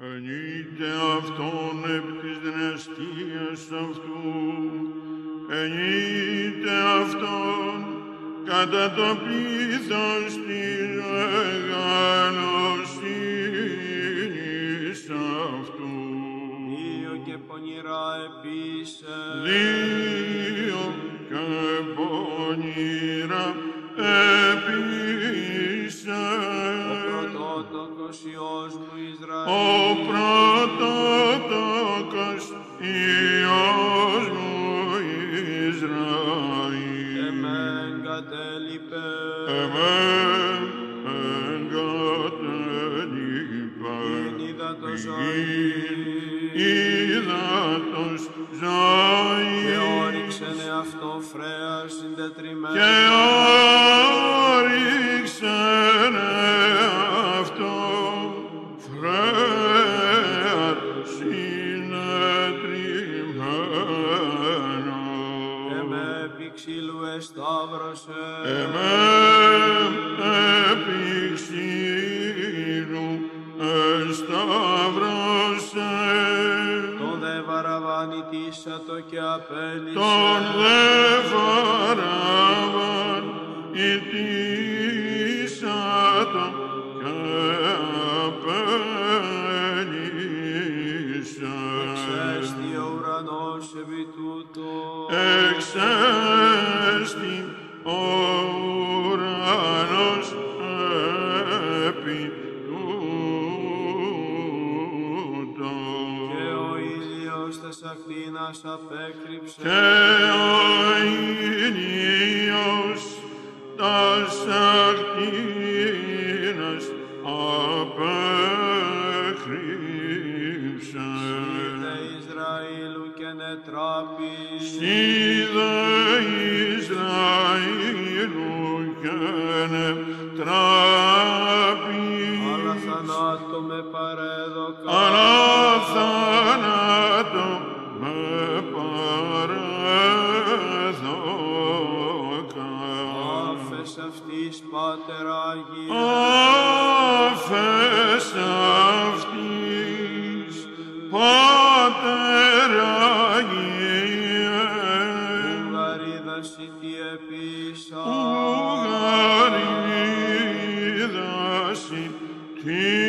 Ενείτε αυτόν επ' της δυναστείας αυτού, ενείτε αυτόν κατά το πλήθος της μεγαλοσύνης αυτού. Δύο και πονηρά επίσε. Δύο και πονηρά επίσε. Ο πρωτότοκος Υιός μου Ισραήλ. Ο πρωτότοκος Υιός μου Ισραήλ. Εμέν κατέλειπε. Εμέν εγκατέλειπε. Ειν ύδατος ζωή. Ύδατος ζωή. Και όριξεν εαυτό φρέας συντετριμένο. Και όριξεν εαυτό φρέας συνετριμμένο. Εμέ επί ξύλου εσταύρωσε. Εμέ επί ξύλου εσταύρωσε. Τον δε βαραβανητήσατο και απέλυσε. Τον δε βαραβανητήσατο και απέλυσε. Εξέστη ο ουρανός επί τούτο. Εξέστη ο ουρανός επί τούτο. Και ο ήλιος τες ακτίνας απέκρυψε. Και ο ήλιος τας ακτίνας απέκρυψε. Είδε Ισραήλου και νετράπη. Είδε Ισραήλου και νετράπη. Αλλά θανάτω με παρέδοκα. Αλλά θάνατο με παρέδοκα. Άφες αυτής Πάτερ Άγιε. Άφες αυτής, Πάτερ Άγιε, Ουγαρίδαση τι επίσα. ουγαρίδαση τι